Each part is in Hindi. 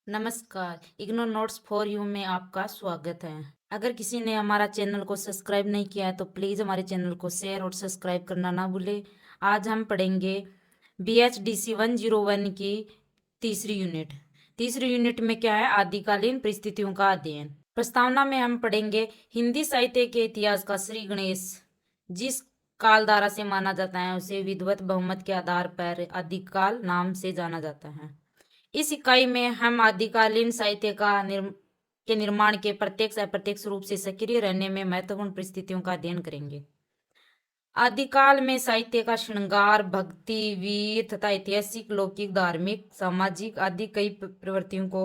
नमस्कार, इग्नो नोट्स फॉर यू में आपका स्वागत है। अगर किसी ने हमारा चैनल को सब्सक्राइब नहीं किया है तो प्लीज़ हमारे चैनल को शेयर और सब्सक्राइब करना ना भूलें। आज हम पढ़ेंगे BHDC 101 की तीसरी यूनिट। तीसरी यूनिट में क्या है? आदिकालीन परिस्थितियों का अध्ययन। प्रस्तावना में हम पढ़ेंगे हिंदी साहित्य के इतिहास का श्री गणेश जिस कालधारा से माना जाता है उसे विधिवत बहुमत के आधार पर आदिकाल नाम से जाना जाता है। इस इकाई में हम आदिकालीन साहित्य के निर्माण के प्रत्यक्ष अप्रत्यक्ष रूप से सक्रिय रहने में महत्वपूर्ण परिस्थितियों का अध्ययन करेंगे। आदिकाल में साहित्य का श्रृंगार भक्ति वीर तथा ऐतिहासिक लौकिक धार्मिक सामाजिक आदि कई प्रवृत्तियों को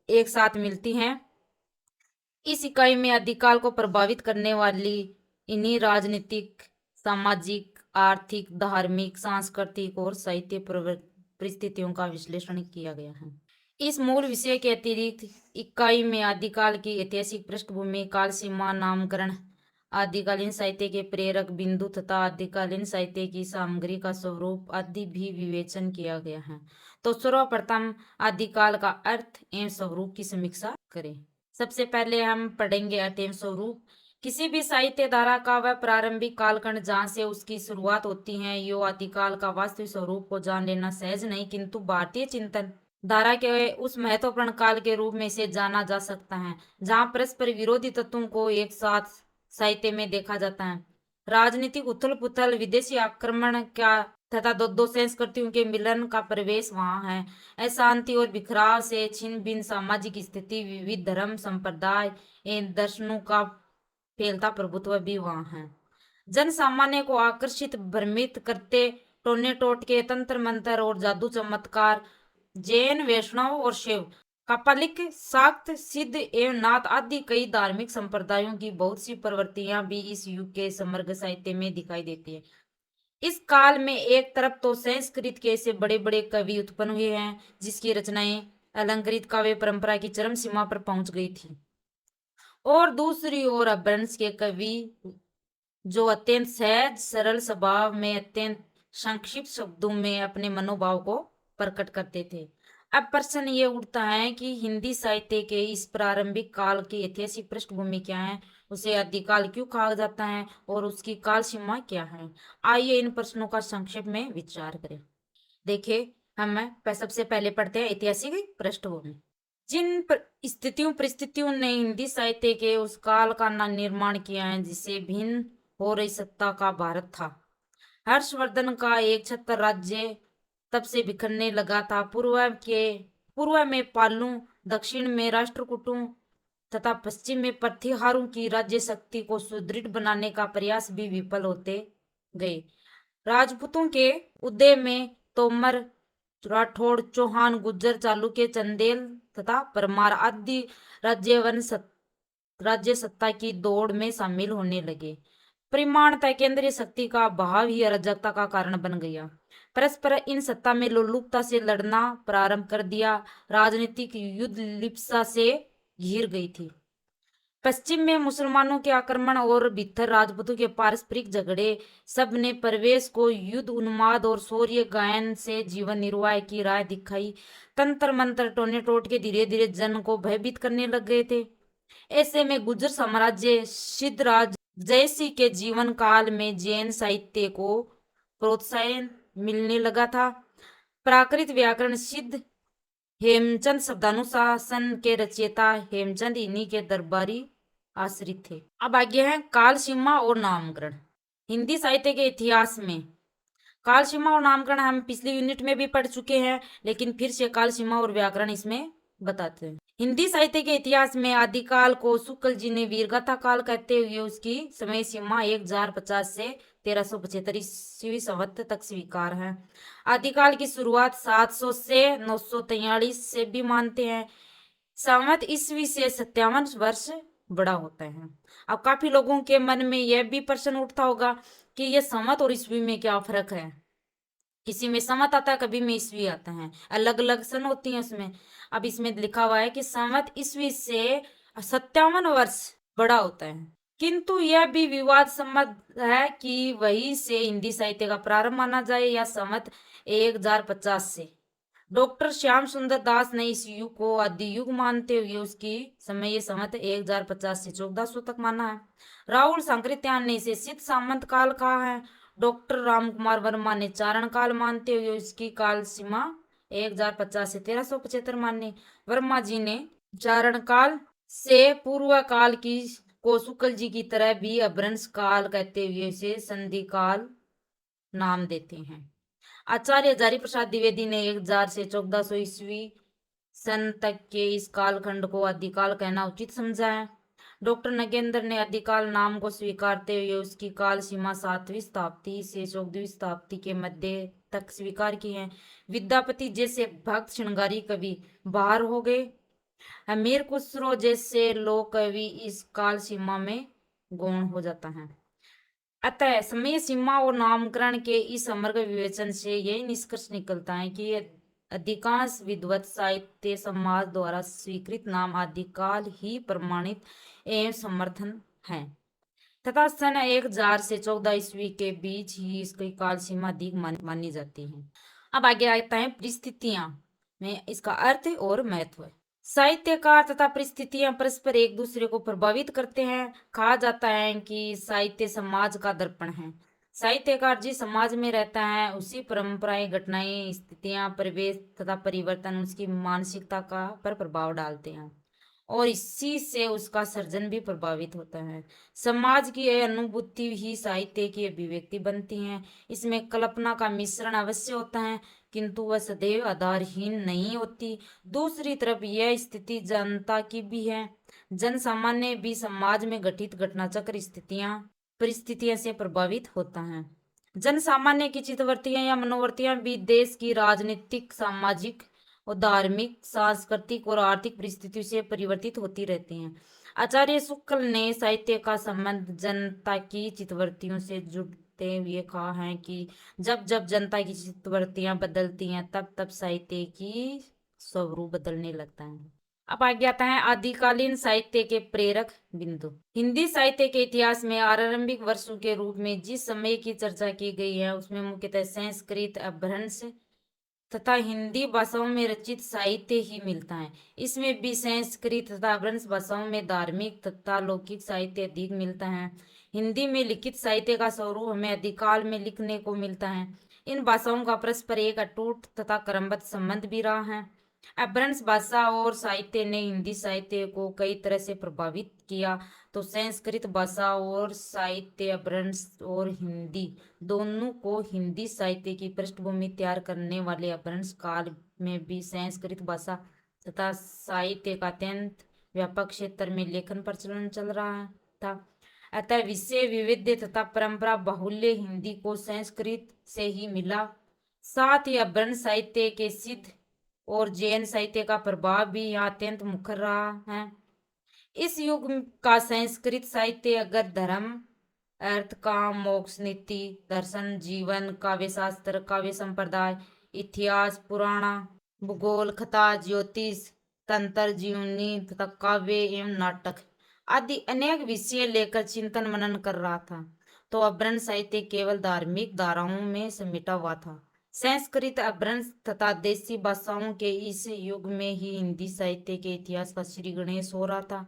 एक साथ मिलती हैं। इस इकाई में आदिकाल को प्रभावित करने वाली इन्हीं राजनीतिक सामाजिक आर्थिक धार्मिक सांस्कृतिक और साहित्य परिस्थितियों का विश्लेषण किया गया है। इस मूल विषय के अतिरिक्त इकाई में आदिकाल की ऐतिहासिक पृष्ठभूमि काल सीमा नामकरण आदिकालीन साहित्य के प्रेरक बिंदु तथा आदिकालीन साहित्य की सामग्री का स्वरूप आदि भी विवेचन किया गया है। तो सर्वप्रथम आदिकाल का अर्थ एवं स्वरूप की समीक्षा करें। सबसे पहले हम पढ़ेंगे अर्थ एवं स्वरूप। किसी भी साहित्य धारा का वह प्रारंभिक कालखंड जहाँ से उसकी शुरुआत होती है यो आदिकाल का वास्तविक स्वरूप को जान लेना सहज नहीं, किंतु भारतीय चिंतन धारा के उस महत्वपूर्ण काल के रूप में इसे जाना जा सकता है जहाँ परस्पर विरोधी तत्वों को एक साथ साहित्य में देखा जाता है। राजनीतिक उथल पुथल विदेशी आक्रमण का तथा दो संस्कृतियों के मिलन का प्रवेश वहाँ है। अशांति और बिखराव से छिन्न भिन्न सामाजिक स्थिति विविध धर्म संप्रदाय एवं दर्शनों का फैलता प्रभुत्व भी वहाँ है। जन सामान्य को आकर्षित भ्रमित करते टोने टोटके तंत्र मंत्र और जादू चमत्कार जैन वैष्णव और शिव कापालिक शाक्त सिद्ध एवं नाथ आदि कई धार्मिक संप्रदायों की बहुत सी प्रवृत्तियां भी इस युग के समग्र साहित्य में दिखाई देती है। इस काल में एक तरफ तो संस्कृत के ऐसे बड़े बड़े कवि उत्पन्न हुए हैं जिसकी रचनाएं अलंकृत काव्य परंपरा की चरम सीमा पर पहुंच गई थी, और दूसरी ओर अपभ्रंश के कवि जो अत्यंत सहज सरल स्वभाव में अत्यंत संक्षिप्त शब्दों में अपने मनोभाव को प्रकट करते थे। अब प्रश्न ये उठता है कि हिंदी साहित्य के इस प्रारंभिक काल की ऐतिहासिक पृष्ठभूमि क्या है, उसे आदिकाल क्यों कहा जाता है और उसकी काल सीमा क्या है। आइए इन प्रश्नों का संक्षेप में विचार करें। देखिए, हम सबसे पहले पढ़ते हैं ऐतिहासिक पृष्ठभूमि। जिन स्थितियों परिस्थितियों ने हिंदी साहित्य के उस काल का निर्माण किया है जिसे भिन्न हो रही सत्ता का भारत था। हर्षवर्धन का एक छत्र राज्य तब से बिखरने लगा था। पूर्व में पालू, दक्षिण में राष्ट्रकूटों तथा पश्चिम में प्रतिहारों की राज्य शक्ति को सुदृढ़ बनाने का प्रयास भी विफल होते गए। राजपूतों के उदय में तोमर राठौड़ चौहान गुज्जर चालुक्य चंदेल तथा परमार आदि राज्य सत्ता की दौड़ में शामिल होने लगे। परिमाणतः केंद्रीय शक्ति का अभाव ही अराजकता का कारण बन गया। परस्पर इन सत्ता में लोलुपता से लड़ना प्रारंभ कर दिया। राजनीतिक युद्ध लिप्सा से घिर गई थी। पश्चिम में मुसलमानों के आक्रमण और भीतर राजपूतों के पारस्परिक झगड़े सब ने प्रवेश को युद्ध उन्माद और शौर्य गायन से जीवन निर्वाह की राह दिखाई। तंत्र मंत्र टोने टोट के धीरे धीरे जन को भयभीत करने लग गए थे। ऐसे में गुर्जर साम्राज्य सिद्धराज जयसिंह के जीवन काल में जैन साहित्य को प्रोत्साहन मिलने लगा था। प्राकृत व्याकरण सिद्ध हेमचंद शब्दानुशासन के रचयिता हेमचंद इन्हीं के दरबारी आश्रित थे। अब आगे है काल सीमा और नामकरण। हिंदी साहित्य के इतिहास में काल सीमा और नामकरण हम पिछली यूनिट में भी पढ़ चुके हैं, लेकिन फिर से काल सीमा और व्याकरण इसमें बताते हैं। हिंदी साहित्य के इतिहास में आदिकाल को शुक्ल जी ने वीरगाथा काल कहते हुए उसकी समय सीमा 1050 से 1375 ईस्वी संवत तक स्वीकार है। आदिकाल की शुरुआत 700 से 943 से भी मानते हैं। संवत ईस्वी से 57 वर्ष बड़ा होता है। अब काफी लोगों के मन में यह भी प्रश्न उठता होगा कि यह संवत और ईस्वी में क्या फर्क है। किसी में संवत आता है, कभी में ईस्वी आता है, अलग अलग सन होती है उसमें। अब इसमें लिखा हुआ है कि संवत ईस्वी से 57 वर्ष बड़ा होता है, किंतु यह भी विवाद सम्मत है कि वही से हिंदी साहित्य का प्रारंभ माना जाए या संवत 1050 से। डॉक्टर श्याम सुंदर दास ने इस युग को आदि युग मानते हुए उसकी समय संवत 1050 से 1400 तक माना है। राहुल सांकृत्यायन ने इसे सिद्ध सामंत काल कहा है। डॉक्टर राम कुमार वर्मा ने चारण काल मानते हुए उसकी काल सीमा 1050 से 1375 मानी। वर्मा जी ने चारण काल से पूर्व काल की को शुक्ल जी की तरह भी अभ्रंश काल कहते हुए उसे संधि काल नाम देते हैं। आचार्य हजारी प्रसाद द्विवेदी ने 1000 से 1400 ईस्वी सन तक के इस कालखंड को आदिकाल कहना उचित समझा है। डॉक्टर नगेंद्र ने आदिकाल नाम को स्वीकारते हुए उसकी काल सीमा 7वीं शताब्दी से 14वीं शताब्दी के मध्य तक स्वीकार की है। विद्यापति जैसे भक्त श्रृंगारी कवि बाहर हो गए। अमीर खुसरो जैसे लोक कवि इस काल सीमा में गौण हो जाता है। अतः समय सीमा और नामकरण के इस समग्र विवेचन से यही निष्कर्ष निकलता है कि अधिकांश विद्वत साहित्य समाज द्वारा स्वीकृत नाम आदिकाल ही प्रमाणित एवं समर्थन है तथा सन 1000 से 14 ईस्वी के बीच ही इसकी काल सीमा अधिक मानी जाती है। अब आगे आता है परिस्थितियां में इसका अर्थ और महत्व। साहित्यकार तथा परिस्थितियां परस्पर एक दूसरे को प्रभावित करते हैं। कहा जाता है कि साहित्य समाज का दर्पण है। साहित्यकार जिस समाज में रहता है उसी परंपराएं, घटनाएं, स्थितियां, परिवेश तथा परिवर्तन उसकी मानसिकता का पर प्रभाव डालते हैं और इसी से उसका सर्जन भी प्रभावित होता है। समाज की यह अनुभूति ही साहित्य की अभिव्यक्ति बनती है। इसमें कल्पना का मिश्रण अवश्य होता है किंतु वह सदैव आधारहीन नहीं होती। दूसरी तरफ यह स्थिति जनता की भी है। जन सामान्य भी समाज में घटित घटनाचक्र स्थितियां परिस्थितियों से प्रभावित होता है। जन सामान्य की चित्तवृत्तियां या मनोवृत्तियां भी देश की राजनीतिक, सामाजिक और धार्मिक, सांस्कृतिक और आर्थिक परिस्थितियों से परिवर्तित होती रहती हैं। आचार्य शुक्ल ने साहित्य का संबंध जनता की चित्तवृत्तियों से जुड़ते हुए कहा है कि जब जब जनता की चित्तवृत्तियां बदलती हैं तब तब साहित्य की स्वरूप बदलने लगता है। अब आगे आता है आदिकालीन साहित्य के प्रेरक बिंदु। हिंदी साहित्य के इतिहास में आरंभिक वर्षों के रूप में जिस समय की चर्चा की गई है उसमें मुख्यतः संस्कृत, अपभ्रंश तथा हिंदी भाषाओं में रचित साहित्य ही मिलता है। इसमें भी संस्कृत तथा अपभ्रंश भाषाओं में धार्मिक तथा लौकिक साहित्य अधिक मिलता है। हिंदी में लिखित साहित्य का स्वरूप हमें आदिकाल में लिखने को मिलता है। इन भाषाओं का परस्पर एक अटूट तथा क्रमबद्ध संबंध भी रहा है। अपभ्रंश भाषा और साहित्य ने हिंदी साहित्य को कई तरह से प्रभावित किया। तो संस्कृत भाषा और साहित्य, अपभ्रंश और हिंदी दोनों को हिंदी साहित्य की पृष्ठभूमि तैयार करने वाले अपभ्रंश काल में भी संस्कृत भाषा तथा साहित्य का अत्यंत व्यापक क्षेत्र में लेखन प्रचलन चल रहा था। अतः विषय विविध तथा परंपरा बाहुल्य हिंदी को संस्कृत से ही मिला। साथ ही अपभ्रंश साहित्य के सिद्ध और जैन साहित्य का प्रभाव भी यहाँ अत्यंत मुखर रहा है। इस युग का संस्कृत साहित्य अगर धर्म, अर्थ, काम, मोक्ष, नीति, दर्शन, जीवन, काव्य शास्त्र, काव्य संप्रदाय, इतिहास, पुराण, भूगोल, कथा, ज्योतिष, तंत्र, जीवनी तथा काव्य एवं नाटक आदि अनेक विषय लेकर चिंतन मनन कर रहा था तो अपभ्रंश साहित्य केवल धार्मिक धाराओं में समेटा हुआ था। संस्कृत, अपभ्रंश तथा देसी भाषाओं के इस युग में ही हिंदी साहित्य के इतिहास का श्री गणेश हो रहा था।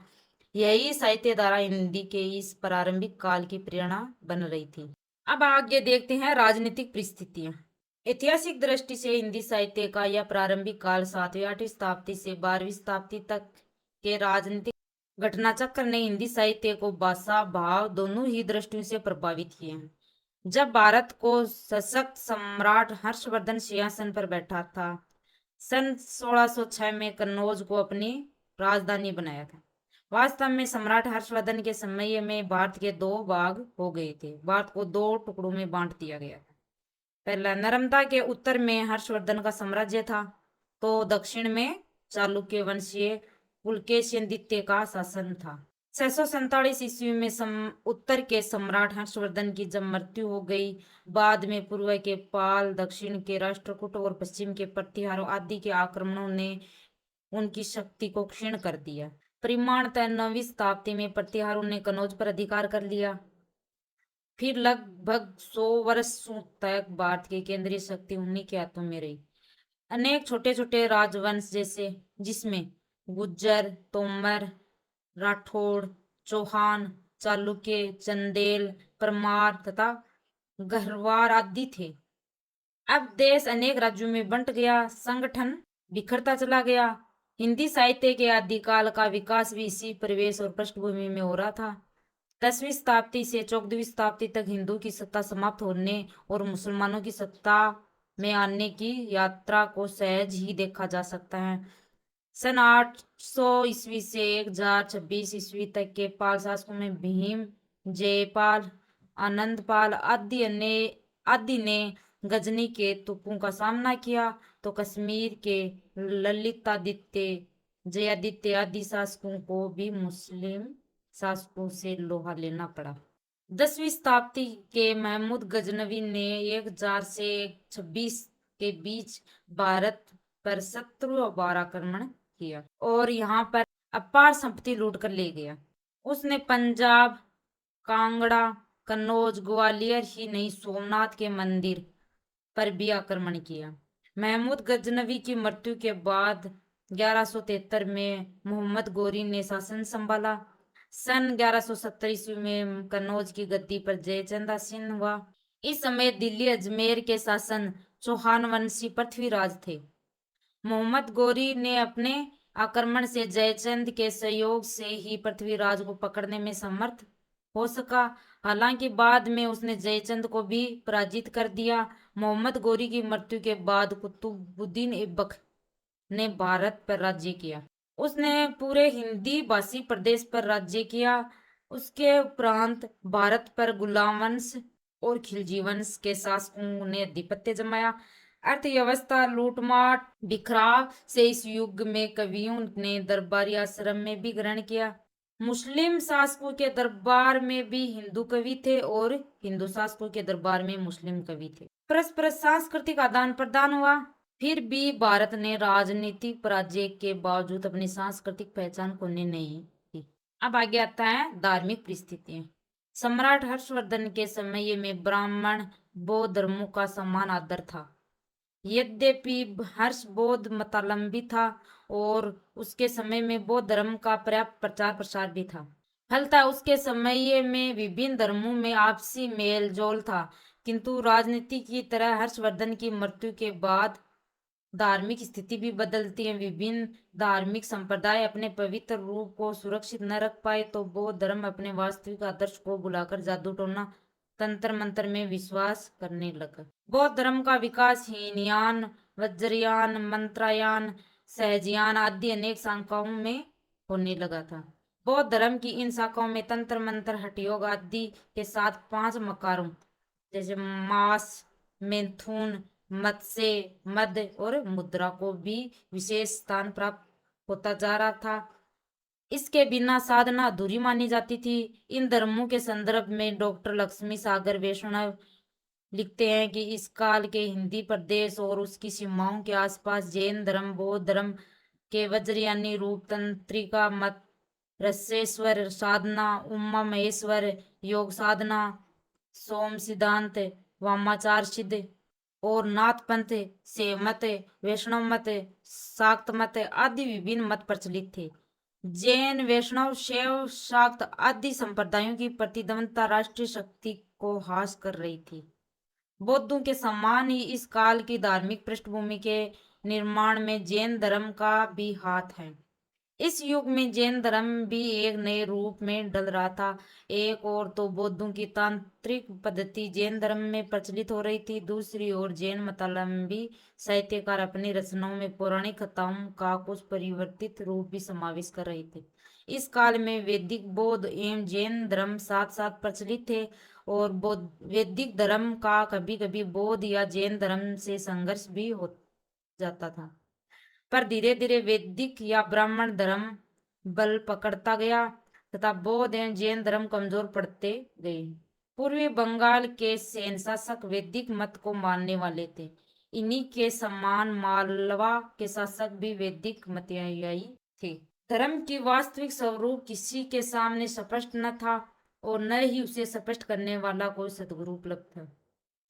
यही साहित्य धारा हिंदी के इस प्रारंभिक काल की प्रेरणा बन रही थी। अब आगे देखते हैं राजनीतिक परिस्थितियां। ऐतिहासिक दृष्टि से हिंदी साहित्य का यह प्रारंभिक काल 7वीं-8वीं शताब्दी से 12वीं शताब्दी तक के राजनीतिक घटनाचक्र ने हिंदी साहित्य को भाषा, भाव दोनों ही दृष्टियों से प्रभावित किए हैं। जब भारत को सशक्त सम्राट हर्षवर्धन सिंहासन पर बैठा था, सन 1606 में कन्नौज को अपनी राजधानी बनाया था। वास्तव में सम्राट हर्षवर्धन के समय में भारत के दो भाग हो गए थे। भारत को दो टुकड़ों में बांट दिया गया था। पहला, नर्मदा के उत्तर में हर्षवर्धन का साम्राज्य था तो दक्षिण में चालुक्य वंशीय पुलकेशियादित्य का शासन था। 647 ईस्वी में उत्तर के सम्राट हर्षवर्धन की जब मृत्यु हो गई, बाद में पूर्व के पाल, दक्षिण के राष्ट्रकूट और पश्चिम के प्रतिहारों आदि के आक्रमणों ने उनकी शक्ति को क्षीण कर दिया। परिमाणतः 9वीं शताब्दी में प्रतिहारों ने कन्नौज पर अधिकार कर लिया। फिर लगभग 100 वर्षों तक भारत की केंद्रीय शक्ति उन्हीं के हाथों में रही। अनेक छोटे छोटे राजवंश जैसे जिसमें गुज्जर, तोमर, राठौड़, चौहान, चालुक्य, चंदेल, परमार तथा गहरवार आदि थे। अब देश अनेक राज्यों में बंट गया, संगठन बिखरता चला गया। हिंदी साहित्य के आदिकाल का विकास भी इसी परिवेश और पृष्ठभूमि में हो रहा था। 10वीं शताब्दी से 14वीं शताब्दी तक हिंदू की सत्ता समाप्त होने और मुसलमानों की सत्ता में आने की यात्रा को सहज ही देखा जा सकता है। सन 800 ईस्वी से 1026 ईस्वी तक के पाल शासकों में भीम, जयपाल, आनंदपाल आदि ने गजनी के तुपों का सामना किया, तो कश्मीर के ललितादित्य, जयादित्य आदि शासकों को भी मुस्लिम शासकों से लोहा लेना पड़ा। 10वीं शताब्दी के महमूद गजनवी ने 1000 से 126 के बीच भारत पर शत्रु और बार आक्रमण किया और यहाँ पर अपार संपत्ति लूट कर ले गया। उसने पंजाब, कांगड़ा, कन्नौज, ग्वालियर ही नहीं सोमनाथ के मंदिर पर भी आक्रमण किया। महमूद गजनवी की मृत्यु के बाद 1173 में मोहम्मद गौरी ने शासन संभाला। सन 1170 ईस्वी में कन्नौज की गद्दी पर जयचंद आसीन हुआ। इस समय दिल्ली अजमेर के शासन चौहान वंशी पृथ्वीराज थे। मोहम्मद गौरी ने अपने आक्रमण से जयचंद के सहयोग से ही पृथ्वीराज को पकड़ने में समर्थ हो सका। हालांकि बाद में उसने जयचंद को भी पराजित कर दिया। मोहम्मद गौरी की मृत्यु के बाद कुतुबुद्दीन ऐबक ने भारत पर राज्य किया। उसने पूरे हिंदी भाषी प्रदेश पर राज्य किया। उसके उपरांत भारत पर गुलाम वंश और खिलजी वंश के शासकों ने आधिपत्य जमाया। अर्थव्यवस्था लूटमार बिखराव से इस युग में कवियों ने दरबारी आश्रम में भी ग्रहण किया। मुस्लिम शासकों के दरबार में भी हिंदू कवि थे और हिंदू शासकों के दरबार में मुस्लिम कवि थे। परस्पर सांस्कृतिक आदान प्रदान हुआ। फिर भी भारत ने राजनीतिक पराजय के बावजूद अपनी सांस्कृतिक पहचान खोने नहीं दी। अब आगे आता है धार्मिक परिस्थितियां। सम्राट हर्षवर्धन के समय में ब्राह्मण बौद्ध धर्मों का समान आदर था। यद्यपि हर्ष बौद्ध मतावलंबी था और उसके समय में बौद्ध धर्म का पर्याप्त प्रचार प्रसार भी था। फलतः उसके समय में विभिन्न धर्मों में आपसी मेल जोल था, किंतु राजनीति की तरह हर्षवर्धन की मृत्यु के बाद धार्मिक स्थिति भी बदलती है। विभिन्न धार्मिक संप्रदाय अपने पवित्र रूप को सुरक्षित न रख पाए तो बौद्ध धर्म अपने वास्तविक आदर्श को भुलाकर जादू टोना तंत्र मंत्र में विश्वास करने लगा। बौद्ध धर्म का विकास हीनयान, वज्रयान, मंत्रायन, सहजयान आदि अनेक शाखाओं में होने लगा था। बौद्ध धर्म की इन शाखाओं में तंत्र मंत्र, हठ योग आदि के साथ 5 मकारों जैसे मास, मैथुन, मत्स्य, मद और मुद्रा को भी विशेष स्थान प्राप्त होता जा रहा था। इसके बिना साधना अधूरी मानी जाती थी। इन धर्मों के संदर्भ में डॉक्टर लक्ष्मी सागर वैष्णव लिखते हैं कि इस काल के हिंदी प्रदेश और उसकी सीमाओं के आसपास जैन धर्म, बौद्ध धर्म के वज्रयानी रूप, तंत्रिका मत, रसेश्वर साधना, उमा महेश्वर योग साधना, सोम सिद्धांत, वामाचार सिद्ध और नाथ पंथ, शैव मत, वैष्णव मत, शाक्त मत आदि विभिन्न मत प्रचलित थे। जैन, वैष्णव, शैव, शाक्त आदि संप्रदायों की प्रतिद्वंदता राष्ट्रीय शक्ति को हास कर रही थी। बौद्धों के समान ही इस काल की धार्मिक पृष्ठभूमि के निर्माण में जैन धर्म का भी हाथ है। इस युग में जैन धर्म भी एक नए रूप में ढल रहा था। एक ओर तो बौद्धों की तांत्रिक पद्धति जैन धर्म में प्रचलित हो रही थी, दूसरी ओर जैन मतावलंबी साहित्यकार अपनी रचनाओं में पौराणिक कथाओं का कुछ परिवर्तित रूप भी समावेश कर रहे थे। इस काल में वैदिक बौद्ध एवं जैन धर्म साथ साथ प्रचलित थे और वैदिक धर्म का कभी कभी बौद्ध या जैन धर्म से संघर्ष भी हो जाता था। पर धीरे धीरे वैदिक या ब्राह्मण धर्म बल पकड़ता गया तथा बौद्ध एवं जैन धर्म कमजोर पड़ते गए। पूर्वी बंगाल के सैन्य शासक वैदिक मत को मानने वाले थे। इन्हीं के समान मालवा के शासक भी वैदिक मतानुयायी थे। धर्म की वास्तविक स्वरूप किसी के सामने स्पष्ट न था और न ही उसे स्पष्ट करने वाला कोई सदगुरु उपलब्ध था।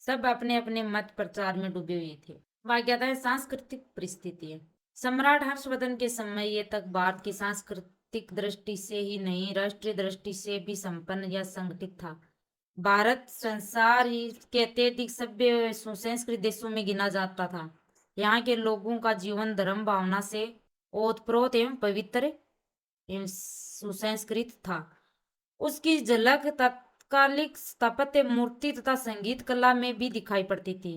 सब अपने अपने मत प्रचार में डूबे हुए थे। वाग्यता है सांस्कृतिक परिस्थितियां। सम्राट हर्षवर्धन के समय ये तक भारत की सांस्कृतिक दृष्टि से ही नहीं, राष्ट्रीय दृष्टि से भी संपन्न या संगठित था। भारत संसार के अत्यधिक सभ्य सुसंस्कृत देशों में गिना जाता था। यहाँ के लोगों का जीवन धर्म भावना से ओतप्रोत एवं पवित्र एवं सुसंस्कृत था। उसकी झलक तात्कालिक स्थापत्य मूर्ति तथा संगीत कला में भी दिखाई पड़ती थी।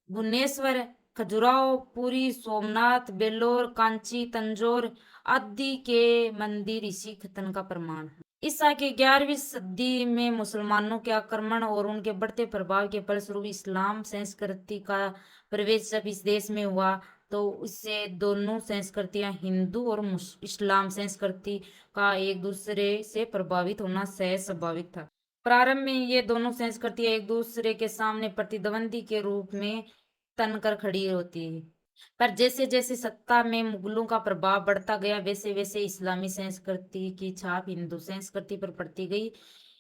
भुवनेश्वर, खजुराहो, पुरी, सोमनाथ, बेल्लोर, कांची, तंजौर आदि के मंदिर इसी कथन का प्रमाण है। ईसा की 11वीं सदी में मुसलमानों के आक्रमण और उनके बढ़ते प्रभाव के फलस्वरूप इस्लाम संस्कृति का प्रवेश जब इस देश में हुआ, तो उससे दोनों संस्कृतियां, हिंदू और इस्लाम संस्कृति का एक दूसरे से प्रभावित होना सहज स्वाभाविक था। प्रारंभ में ये दोनों संस्कृतियां एक दूसरे के सामने प्रतिद्वंदी के रूप में तनकर खड़ी होती है। पर जैसे जैसे सत्ता में मुगलों का प्रभाव बढ़ता गया, वैसे वैसे इस्लामी संस्कृति की छाप हिंदू संस्कृति पर पड़ती गई।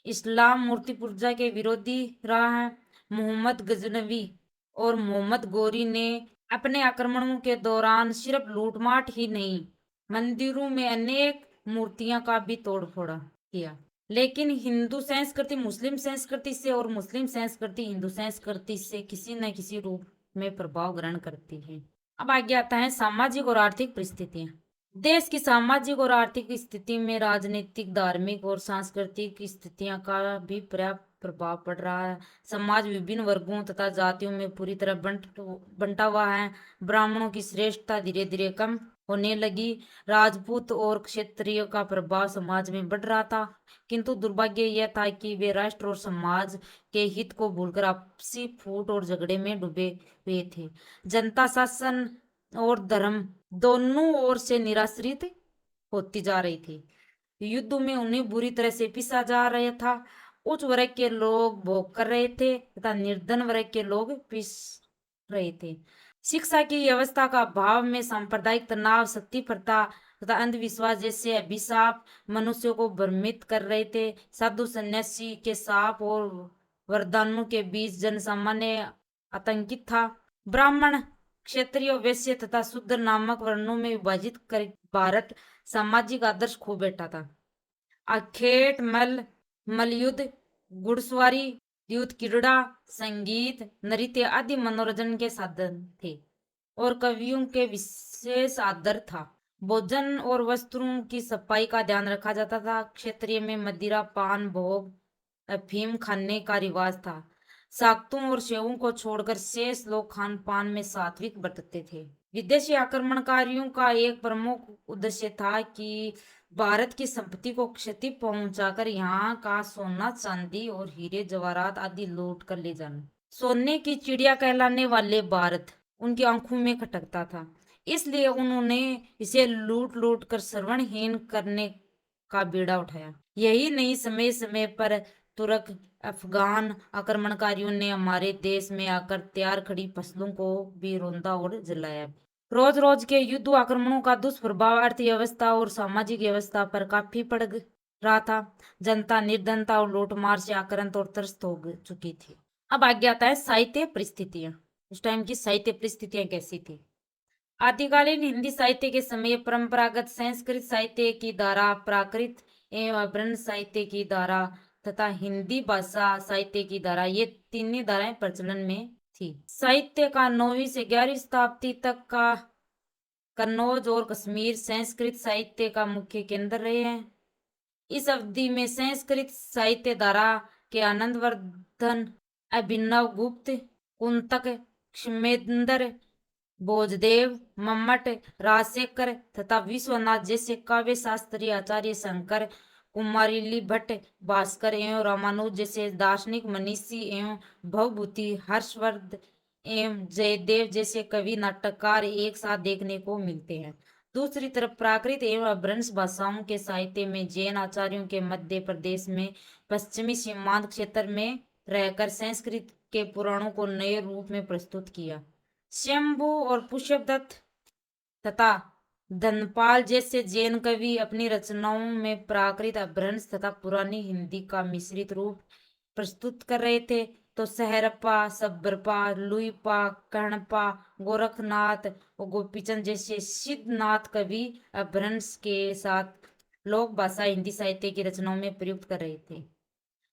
इस्लाम मूर्ति पूजा के विरोधी रहा है। मोहम्मद गजनवी और मोहम्मद गोरी ने अपने आक्रमणों के दौरान सिर्फ लूटमाट ही नहीं, मंदिरों में अनेक मूर्तियां का भी तोड़फोड़ किया। लेकिन हिंदू संस्कृति मुस्लिम संस्कृति से और मुस्लिम संस्कृति हिंदू संस्कृति से किसी न किसी रूप में प्रभाव ग्रहण करती है। अब आगे आता है सामाजिक और आर्थिक परिस्थितियां। देश की सामाजिक और आर्थिक स्थिति में राजनीतिक, धार्मिक और सांस्कृतिक स्थितियां का भी पर्याप्त प्रभाव पड़ रहा है। समाज विभिन्न वर्गों तथा जातियों में पूरी तरह बंटा हुआ है। ब्राह्मणों की श्रेष्ठता धीरे धीरे कम होने लगी। राजपूत और क्षत्रिय का प्रभाव समाज में बढ़ रहा था, किंतु दुर्भाग्य यह था कि वे राष्ट्र और समाज के हित को भूलकर आपसी फूट और झगड़े में डूबे हुए थे। जनता शासन और धर्म दोनों ओर से निराश्रित होती जा रही थी। युद्ध में उन्हें बुरी तरह से पिसा जा रहा था। उच्च वर्ग के लोग भोग कर रहे थे तथा निर्धन वर्ग के लोग पिस रहे थे। शिक्षा की व्यवस्था का अभाव में सांप्रदायिक तनाव, सती प्रथा तथा अंधविश्वास जैसे अभिशाप मनुष्यों को भ्रमित कर रहे थे। साधु सन्यासी के शाप और वरदानों के बीच जनसामान्य आतंकित था। ब्राह्मण, क्षत्रिय, वैश्य तथा शूद्र नामक वर्णों में विभाजित कर भारत सामाजिक आदर्श खो बैठा था। अखेट, मल्लयुद्ध, घुड़सवारी, युद्ध क्रीड़ा, संगीत, नृत्य आदि मनोरंजन के साधन थे और कवियों के विशेष आदर था। भोजन और वस्त्रों की सफाई का ध्यान रखा जाता था। क्षेत्रीय में मदिरा, पान, भोग, अफीम खाने का रिवाज था। साक्तों और सेवों को छोड़कर शेष लोग खान पान में सात्विक बरतते थे। विदेशी आक्रमणकारियों का एक प्रमुख उद्देश्य था कि भारत की संपत्ति को क्षति पहुंचाकर यहाँ का सोना, चांदी और हीरे जवाहरात आदि लूट कर ले जाना। सोने की चिड़िया कहलाने वाले भारत उनकी आंखों में खटकता था, इसलिए उन्होंने इसे लूट लूट कर सर्वणहीन करने का बीड़ा उठाया। यही नहीं, समय समय पर तुर्क, अफगान आक्रमणकारियों ने हमारे देश में आकर तैयार खड़ी फसलों को भी रौंदा और जलाया। रोज रोज के युद्ध आक्रमणों का दुष्प्रभाव अर्थव्यवस्था और सामाजिक व्यवस्था पर काफी पड़ रहा था। जनता निर्धनता और लूटमार से आक्रांत और त्रस्त हो चुकी थी। अब आगे आता है साहित्य परिस्थितियां। उस टाइम की साहित्य परिस्थितियां कैसी थी? आदिकालीन हिंदी साहित्य के समय परंपरागत संस्कृत साहित्य की धारा, प्राकृत एवं अभ्रंश साहित्य की धारा तथा हिंदी भाषा साहित्य की धारा, ये तीनों धाराएं प्रचलन में थी। साहित्य का 9वीं से 11वीं शताब्दी तक का कन्नौज और कश्मीर संस्कृत साहित्य का मुख्य केंद्र रहे हैं। इस अवधि में संस्कृत साहित्य धारा के आनंदवर्धन, अभिनव गुप्त, कुंतक, क्षमेंद्र, भोजदेव, मम्मट, राजशेखर तथा विश्वनाथ जैसे काव्य शास्त्री आचार्य शंकर, कुमारिली भट्ट, भास्कर एवं रामानुज जैसे दार्शनिक मनीषी एवं भवभूति, हर्षवर्ध एवं जयदेव जैसे कवि नाटककार एक साथ देखने को मिलते हैं। दूसरी तरफ प्राकृत एवं अभ्रंश भाषाओं के साहित्य में जैन आचार्यों के मध्य प्रदेश में पश्चिमी सीमांत क्षेत्र में रहकर संस्कृत के पुराणों को नए रूप में प्रस्तुत किया। शंभु और पुष्पदत्त तथा धनपाल जैसे जैन कवि अपनी रचनाओं में प्राकृत, अभ्रंश तथा पुरानी हिंदी का मिश्रित रूप प्रस्तुत कर रहे थे। तो सहरपा, सब्बरपा, लुईपा, कर्णपा, गोरखनाथ और गोपीचंद जैसे सिद्धनाथ कवि अपभ्रंश के साथ लोक भाषा हिंदी साहित्य की रचनाओं में प्रयुक्त कर रहे थे।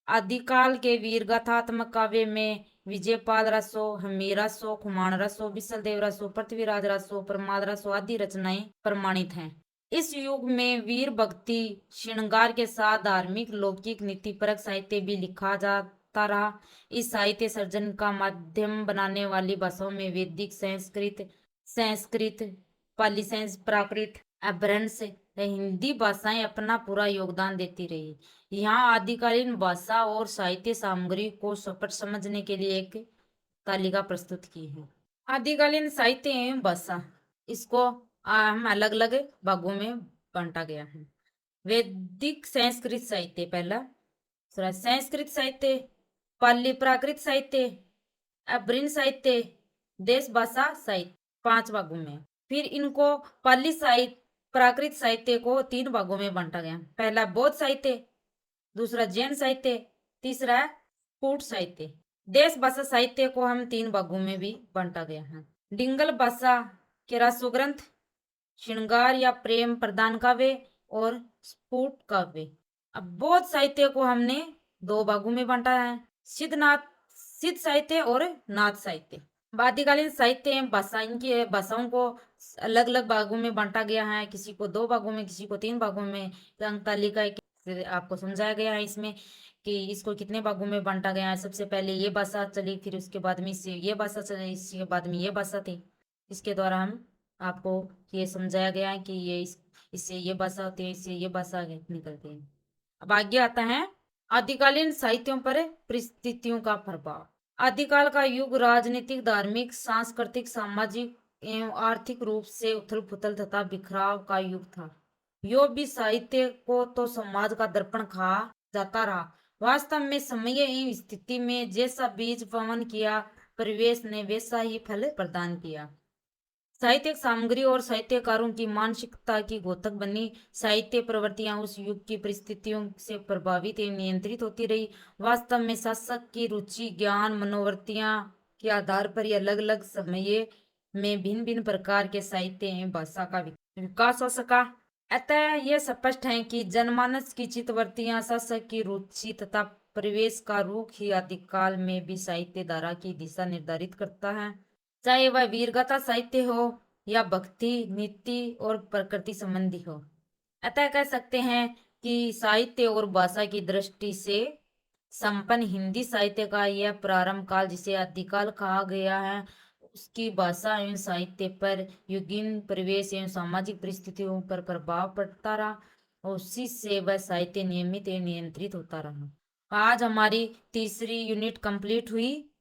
आदिकाल के वीर गाथात्मक काव्य में विजयपाल रसो, हमीरा रसो, खुमान रसो, विशलदेव रसो, पृथ्वीराज रसो, प्रमाद रसो आदि रचनाएं प्रमाणित हैं। इस युग में वीर भक्ति श्रृंगार के साथ धार्मिक लौकिक नीतिपरक साहित्य भी लिखा जाता रहा। इस साहित्य सर्जन का माध्यम बनाने वाली भाषाओं में वैदिक, संस्कृत, पाली, प्राकृत, अपभ्रंश हिंदी भाषाएं अपना पूरा योगदान देती रही। यहाँ आदिकालीन भाषा और साहित्य सामग्री को स्पष्ट समझने के लिए एक तालिका प्रस्तुत की है। आदिकालीन साहित्य एवं भाषा, इसको हम अलग अलग भागों में बांटा गया है। वैदिक संस्कृत साहित्य पहला, दूसरा संस्कृत साहित्य, पाली प्राकृत साहित्य, अपभ्रंश साहित्य, देश भाषा साहित्य, 5 भागों में। फिर इनको पाली साहित्य प्राकृत साहित्य को 3 भागों में बांटा गया। पहला बौद्ध साहित्य, दूसरा जैन साहित्य, तीसरा कूट साहित्य। देश भाषा साहित्य को हम 3 भागों में भी बांटा गया है। डिंगल भाषा के रासो ग्रंथ, श्रृंगार या प्रेम प्रदान काव्य और स्फुट काव्य। अब बौद्ध साहित्य को हमने 2 भागों में बांटा है, सिद्ध साहित्य और नाथ साहित्य। आदिकालीन साहित्य एवं भाषा, इनकी भाषाओं को अलग अलग भागों में बांटा गया है, किसी को 2 भागों में, किसी को 3 भागों में। अंक तालिका आपको समझाया गया है इसमें कि इसको कितने भागों में बांटा गया है। सबसे पहले ये भाषा चली, फिर उसके बाद में इससे ये भाषा चली, इसके बाद में ये भाषा थी। इसके द्वारा हम आपको ये समझाया गया है कि ये इससे ये भाषा होती है, इससे ये भाषा निकलती है। अब आगे आता है आदिकालीन साहित्यों पर परिस्थितियों का प्रभाव। आदिकाल का युग राजनीतिक, धार्मिक, सांस्कृतिक, सामाजिक एवं आर्थिक रूप से उथल पुथल तथा बिखराव का युग था। यो भी साहित्य को तो समाज का दर्पण कहा जाता रहा। वास्तव में समय एवं स्थिति में जैसा बीज पवन किया, परिवेश ने वैसा ही फल प्रदान किया। साहित्यिक सामग्री और साहित्यकारों की मानसिकता की घोतक बनी साहित्य प्रवृत्तियां उस युग की परिस्थितियों से प्रभावित एवं नियंत्रित होती रही। वास्तव में शासक की रुचि, ज्ञान, मनोवृत्तियां के आधार पर ही अलग अलग समय में भिन्न भिन्न प्रकार के साहित्य एवं भाषा का विकास हो सका। अतः यह स्पष्ट है कि जनमानस की चित्तवृत्तियां, शासक की रुचि तथा परिवेश का रुख ही आदिकाल में भी साहित्य धारा की दिशा निर्धारित करता है, चाहे वह वीरगाथा साहित्य हो या भक्ति, नीति और प्रकृति संबंधी हो। अतः कह सकते हैं कि साहित्य और भाषा की दृष्टि से संपन्न हिंदी साहित्य का यह प्रारंभ काल, जिसे आदिकाल कहा गया है, उसकी भाषा एवं साहित्य पर युगीन परिवेश एवं सामाजिक परिस्थितियों पर प्रभाव पड़ता रहा और उसी से वह साहित्य नियमित एवं नियंत्रित होता रहा। आज हमारी तीसरी यूनिट कंप्लीट हुई।